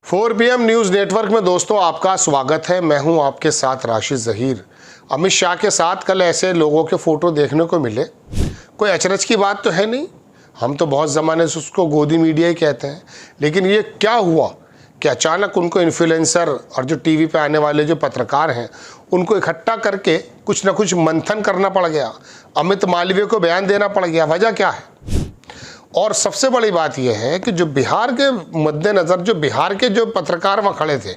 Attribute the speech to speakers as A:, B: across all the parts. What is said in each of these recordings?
A: 4 PM news network में दोस्तों आपका स्वागत है। मैं हूं आपके साथ राशिद ज़हीर। अमित शाह के साथ कल ऐसे लोगों के फ़ोटो देखने को मिले। कोई अचरज की बात तो है नहीं, हम तो बहुत ज़माने से उसको गोदी मीडिया ही कहते हैं। लेकिन ये क्या हुआ कि अचानक उनको इन्फ्लुएंसर और जो टीवी पे आने वाले जो पत्रकार हैं उनको इकट्ठा करके कुछ ना कुछ मंथन करना पड़ गया, अमित मालवीय को बयान देना पड़ गया। वजह क्या है? और सबसे बड़ी बात यह है कि जो बिहार के मद्देनज़र जो बिहार के जो पत्रकार वहाँ खड़े थे,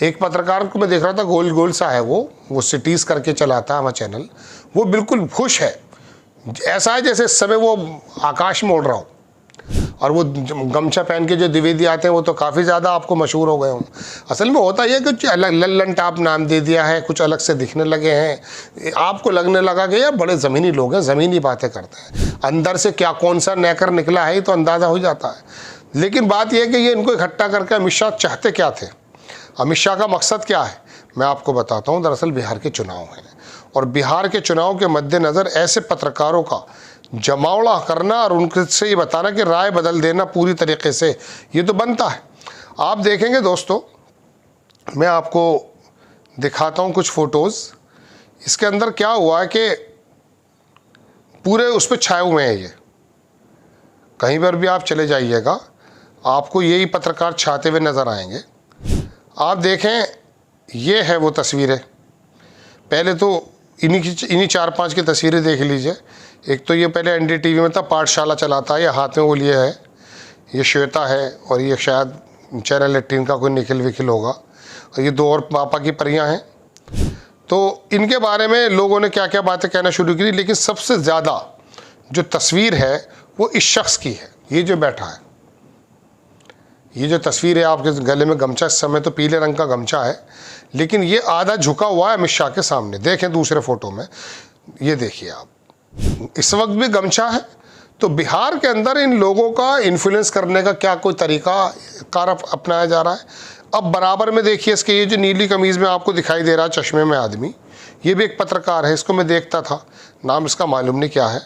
A: एक पत्रकार को मैं देख रहा था, गोल गोल सा है वो सिटीज़ करके चलाता है वहाँ चैनल, वो बिल्कुल खुश है। ऐसा है जैसे इस समय वो आकाश में उड़ रहा हो। और वो गमछा पहन के जो द्विवेदी आते हैं वो तो काफ़ी ज़्यादा आपको मशहूर हो गए हों। असल में होता यह कि अलग लल्लन टाप नाम दे दिया है, कुछ अलग से दिखने लगे हैं, आपको लगने लगा कि यार बड़े ज़मीनी लोग हैं, ज़मीनी बातें करते हैं। अंदर से क्या कौन सा नेकर निकला है ये तो अंदाज़ा हो जाता है। लेकिन बात यह है कि ये इनको इकट्ठा करके अमित शाह चाहते क्या थे, अमित शाह का मकसद क्या है, मैं आपको बताता हूँ। दरअसल बिहार के चुनाव हैं और बिहार के चुनाव के मद्देनज़र ऐसे पत्रकारों का जमावड़ा करना और उनसे ये बताना कि राय बदल देना पूरी तरीके से, ये तो बनता है। आप देखेंगे दोस्तों, मैं आपको दिखाता हूँ कुछ फ़ोटोज़। इसके अंदर क्या हुआ है कि पूरे उस पर छाए हुए हैं ये, कहीं पर भी आप चले जाइएगा आपको यही पत्रकार छाते हुए नज़र आएंगे। आप देखें, ये है वो तस्वीरें। पहले तो इन्हीं 4-5 की तस्वीरें देख लीजिए। एक तो ये पहले NDTV में था, पाठशाला चलाता है, ये हाथ में वो लिए है, ये श्वेता है और ये शायद चैनल 18 का कोई निखिल विखिल होगा, और ये 2 और पापा की परियां हैं। तो इनके बारे में लोगों ने क्या क्या बातें कहना शुरू की, लेकिन सबसे ज़्यादा जो तस्वीर है वो इस शख्स की है। ये जो बैठा है, ये जो तस्वीर है, आपके गले में गमछा, इस समय तो पीले रंग का गमछा है, लेकिन ये आधा झुका हुआ है अमित शाह के सामने। देखें दूसरे फोटो में, ये देखिए आप, इस वक्त भी गमछा है। तो बिहार के अंदर इन लोगों का इन्फ्लुएंस करने का क्या कोई तरीका कार अपनाया जा रहा है। अब बराबर में देखिए इसके, ये जो नीली कमीज़ में आपको दिखाई दे रहा है चश्मे में आदमी, ये भी एक पत्रकार है, इसको मैं देखता था, नाम इसका मालूम नहीं क्या है।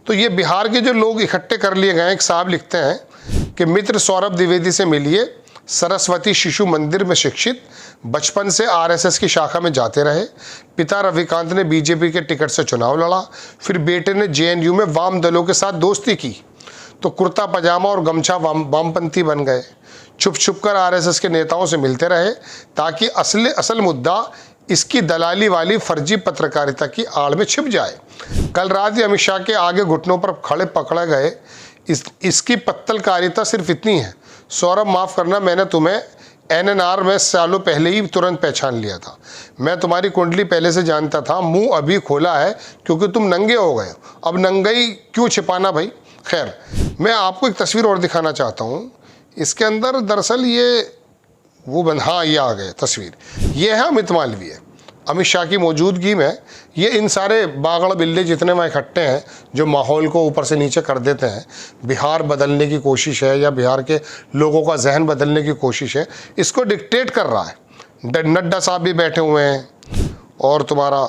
A: तो ये बिहार के जो लोग इकट्ठे कर लिए गए, एक साहब लिखते हैं कि मित्र सौरभ द्विवेदी से मिलिए, सरस्वती शिशु मंदिर में शिक्षित, बचपन से RSS की शाखा में जाते रहे, पिता रविकांत ने BJP के टिकट से चुनाव लड़ा, फिर बेटे ने JNU में वाम दलों के साथ दोस्ती की तो कुर्ता पजामा और गमछा वामपंथी बन गए। छुप छुप कर RSS के नेताओं से मिलते रहे ताकि असल मुद्दा इसकी दलाली वाली फर्जी पत्रकारिता की आड़ में छिप जाए। कल रात ही अमित शाह के आगे घुटनों पर खड़े पकड़े गए। इसकी पत्तलकारिता सिर्फ इतनी है, सौरभ माफ़ करना, मैंने तुम्हें NNR में सालों पहले ही तुरंत पहचान लिया था। मैं तुम्हारी कुंडली पहले से जानता था, मुंह अभी खोला है क्योंकि तुम नंगे हो गए हो, अब नंगाई क्यों छिपाना भाई। खैर, मैं आपको एक तस्वीर और दिखाना चाहता हूँ। इसके अंदर दरअसल ये हाँ, ये आ गए तस्वीर, ये है अमित मालवीय। अमित शाह की मौजूदगी में ये इन सारे बागड़ बिल्ले जितने वहाँ इकट्ठे हैं जो माहौल को ऊपर से नीचे कर देते हैं, बिहार बदलने की कोशिश है या बिहार के लोगों का जहन बदलने की कोशिश है, इसको डिक्टेट कर रहा है। नड्डा साहब भी बैठे हुए हैं और तुम्हारा।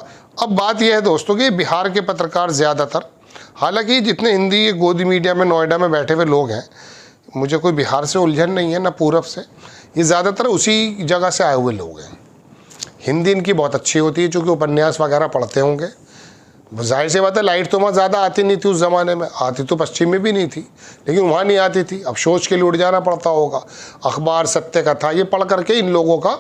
A: अब बात यह है दोस्तों कि बिहार के पत्रकार ज़्यादातर, हालांकि जितने हिंदी गोदी मीडिया में नोएडा में बैठे हुए लोग हैं, मुझे कोई बिहार से उलझन नहीं है ना पूरब से, ये ज़्यादातर उसी जगह से आए हुए लोग हैं। हिंदी इनकी बहुत अच्छी होती है, चूँकि उपन्यास वगैरह पढ़ते होंगे। जाहिर सी बात है, लाइट तो वहाँ ज़्यादा आती नहीं थी उस ज़माने में, आती तो पश्चिम में भी नहीं थी, लेकिन वहाँ नहीं आती थी। अब सोच के लिए उड़ जाना पड़ता होगा। अखबार, सत्य कथा, ये पढ़ करके इन लोगों का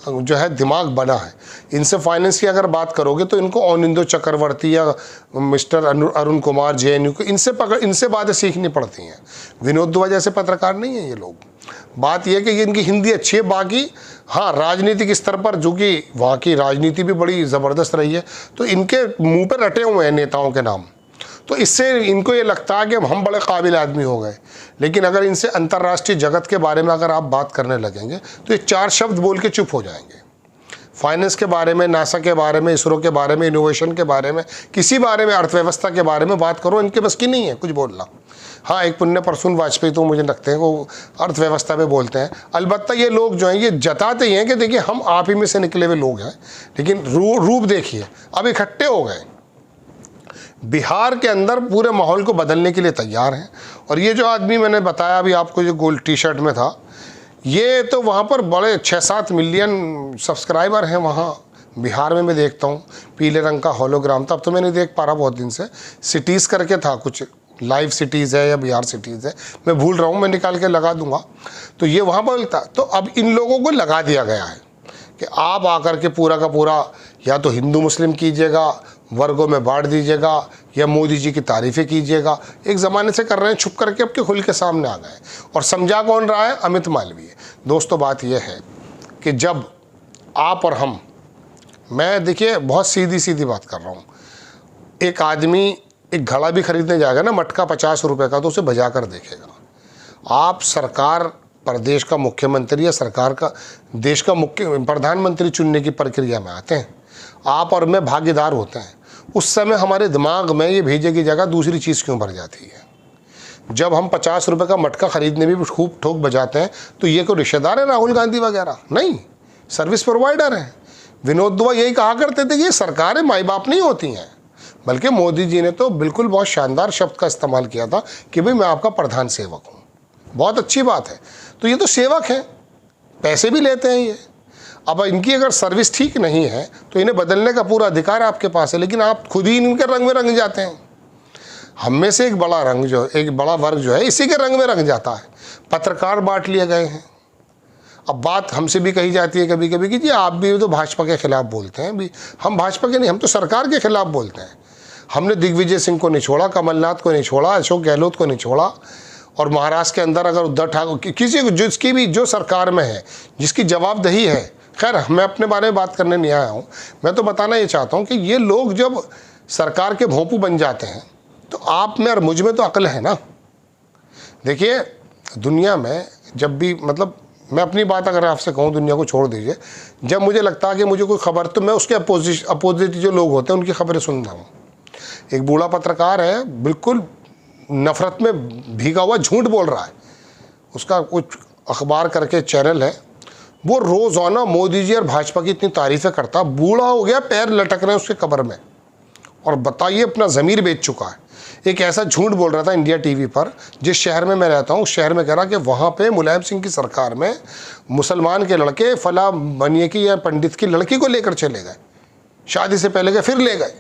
A: जो है दिमाग बना है। इनसे फाइनेंस की अगर बात करोगे तो इनको अनिंदो चक्रवर्ती या मिस्टर अरुण कुमार JNU को इनसे बातें सीखनी पड़ती हैं। विनोद दुआ जैसे पत्रकार नहीं है ये लोग। बात यह कि इनकी हिंदी अच्छी है, बाकी हाँ राजनीतिक स्तर पर, जो कि वहाँ की राजनीति भी बड़ी ज़बरदस्त रही है, तो इनके मुंह पर रटे हुए हैं नेताओं के नाम, तो इससे इनको ये लगता है कि हम बड़े काबिल आदमी हो गए। लेकिन अगर इनसे अंतर्राष्ट्रीय जगत के बारे में अगर आप बात करने लगेंगे तो ये 4 शब्द बोल के चुप हो जाएंगे। फाइनेंस के बारे में, नासा के बारे में, इसरो के बारे में, इनोवेशन के बारे में, किसी बारे में, अर्थव्यवस्था के बारे में बात करो, इनके बस की नहीं है कुछ बोलना। हाँ, एक पुण्य प्रसून वाजपेयी तो मुझे लगते हैं वो अर्थव्यवस्था पे बोलते हैं। अलबत्ता ये लोग जो हैं ये जताते ही हैं कि देखिए हम आप ही में से निकले हुए लोग हैं, लेकिन रूप देखिए अब इकट्ठे हो गए, बिहार के अंदर पूरे माहौल को बदलने के लिए तैयार हैं। और ये जो आदमी मैंने बताया अभी आपको, जो गोल टी-शर्ट में था, ये तो वहाँ पर बड़े 6-7 मिलियन सब्सक्राइबर हैं वहाँ। बिहार में मैं देखता हूँ पीले रंग का होलोग्राम था, अब तो मैं नहीं देख पा रहा बहुत दिन से। सिटीज़ करके था कुछ, लाइव सिटीज़ है या बिहार सिटीज़ है, मैं भूल रहा हूँ, मैं निकाल के लगा दूंगा। तो ये वहाँ पर था। तो अब इन लोगों को लगा दिया गया है कि आप आकर के पूरा का पूरा या तो हिंदू मुस्लिम कीजिएगा, वर्गों में बांट दीजिएगा, या मोदी जी की तारीफ़ें कीजिएगा। एक ज़माने से कर रहे हैं, छुप करके अब के खुल के सामने आ गए। और समझा कौन रहा है? अमित मालवीय। दोस्तों बात यह है कि जब आप और हम, मैं देखिए बहुत सीधी बात कर रहा हूँ, एक आदमी एक घड़ा भी खरीदने जाएगा ना, मटका 50 रुपये का, तो उसे बजा कर देखेगा। आप सरकार, प्रदेश का मुख्यमंत्री या सरकार का, देश का मुख्य प्रधानमंत्री चुनने की प्रक्रिया में आते हैं, आप और मैं भागीदार होते हैं। उस समय हमारे दिमाग में ये भेजे की जगह दूसरी चीज़ क्यों भर जाती है? जब हम 50 रुपये का मटका खरीदने में भी खूब ठोक बजाते हैं, तो ये कोई रिश्तेदार है राहुल गांधी वगैरह? नहीं, सर्विस प्रोवाइडर हैं। विनोद दुआ यही कहा करते थे कि ये सरकारें माई बाप नहीं होती हैं। बल्कि मोदी जी ने तो बिल्कुल बहुत शानदार शब्द का इस्तेमाल किया था कि भाई मैं आपका प्रधान सेवक हूँ। बहुत अच्छी बात है। तो ये तो सेवक हैं, पैसे भी लेते हैं ये। अब इनकी अगर सर्विस ठीक नहीं है तो इन्हें बदलने का पूरा अधिकार आपके पास है, लेकिन आप खुद ही इनके रंग में रंग जाते हैं। हम में से एक बड़ा रंग जो, एक बड़ा वर्ग जो है, इसी के रंग में रंग जाता है। पत्रकार बांट लिए गए हैं। अब बात हमसे भी कही जाती है कभी कभी कि जी आप भी तो भाजपा के खिलाफ बोलते हैं। भी हम भाजपा के नहीं, हम तो सरकार के खिलाफ बोलते हैं। हमने दिग्विजय सिंह को नहीं छोड़ा, कमलनाथ को नहीं छोड़ा, अशोक गहलोत को नहीं छोड़ा। और महाराष्ट्र के अंदर अगर उद्धव ठाकुर, किसी को जिसकी भी जो सरकार में है, जिसकी जवाबदेही है, खैर मैं अपने बारे में बात करने नहीं आया हूँ। मैं तो बताना ये चाहता हूँ कि ये लोग जब सरकार के भोंपू बन जाते हैं तो आप में और मुझ में तो अक्ल है ना। देखिए दुनिया में जब भी, मतलब मैं अपनी बात अगर आपसे कहूँ, दुनिया को छोड़ दीजिए, जब मुझे लगता है कि मुझे कोई खबर, तो मैं उसके अपोजिट जो लोग होते हैं उनकी खबरें सुनता हूँ। एक बूढ़ा पत्रकार है, बिल्कुल नफरत में भीगा हुआ झूठ बोल रहा है। उसका कुछ अखबार करके चैनल है, वो रोज़ाना मोदी जी और भाजपा की इतनी तारीफ़ें करता, बूढ़ा हो गया, पैर लटक रहे हैं उसके कब्र में। और बताइए, अपना ज़मीर बेच चुका है। एक ऐसा झूठ बोल रहा था इंडिया टीवी पर, जिस शहर में मैं रहता हूँ उस शहर में कह रहा कि वहाँ पे मुलायम सिंह की सरकार में मुसलमान के लड़के फला बनिए की या पंडित की लड़की को लेकर चले गए, शादी से पहले गए फिर ले गए।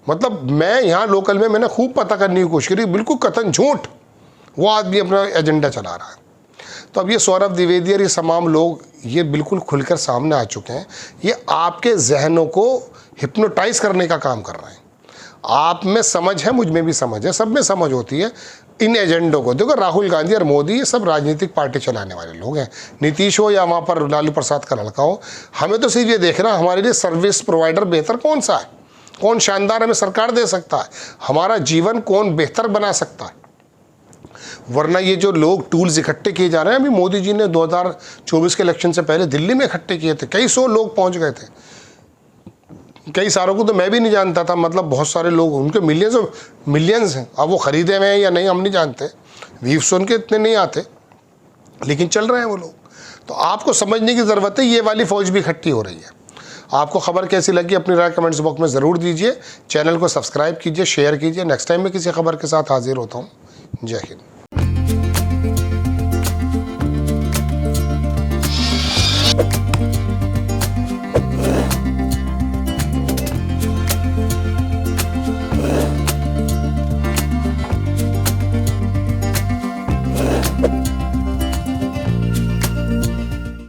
A: मतलब मैं यहाँ लोकल में मैंने खूब पता करने की कोशिश करी, बिल्कुल कथन झूठ। वो आदमी अपना एजेंडा चला रहा है। तो अब ये सौरभ द्विवेदी और ये तमाम लोग ये बिल्कुल खुलकर सामने आ चुके हैं। ये आपके जहनों को हिप्नोटाइज करने का काम कर रहे हैं। आप में समझ है, मुझ में भी समझ है, सब में समझ होती है इन एजेंडों को। देखो राहुल गांधी और मोदी ये सब राजनीतिक पार्टी चलाने वाले लोग हैं। नीतीश हो या वहाँ पर लालू प्रसाद का लड़का हो, हमें तो सिर्फ ये देखना हमारे लिए सर्विस प्रोवाइडर बेहतर कौन सा है, कौन शानदार हमें सरकार दे सकता है, हमारा जीवन कौन बेहतर बना सकता है। वरना ये जो लोग टूल्स इकट्ठे किए जा रहे हैं, अभी मोदी जी ने 2024 के इलेक्शन से पहले दिल्ली में इकट्ठे किए थे, कई सौ लोग पहुंच गए थे। कई सारों को तो मैं भी नहीं जानता था, मतलब बहुत सारे लोग, उनके मिलियंस हैं। अब वो खरीदे हुए हैं या नहीं हम नहीं जानते, व्यूज़ उनके इतने नहीं आते, लेकिन चल रहे हैं वो लोग। तो आपको समझने की ज़रूरत है, ये वाली फ़ौज भी इकट्ठी हो रही है। आपको खबर कैसी लगी अपनी राय कमेंट्स बॉक्स में ज़रूर दीजिए। चैनल को सब्सक्राइब कीजिए, शेयर कीजिए। नेक्स्ट टाइम मैं किसी खबर के साथ हाजिर होता हूँ। जय हिंद।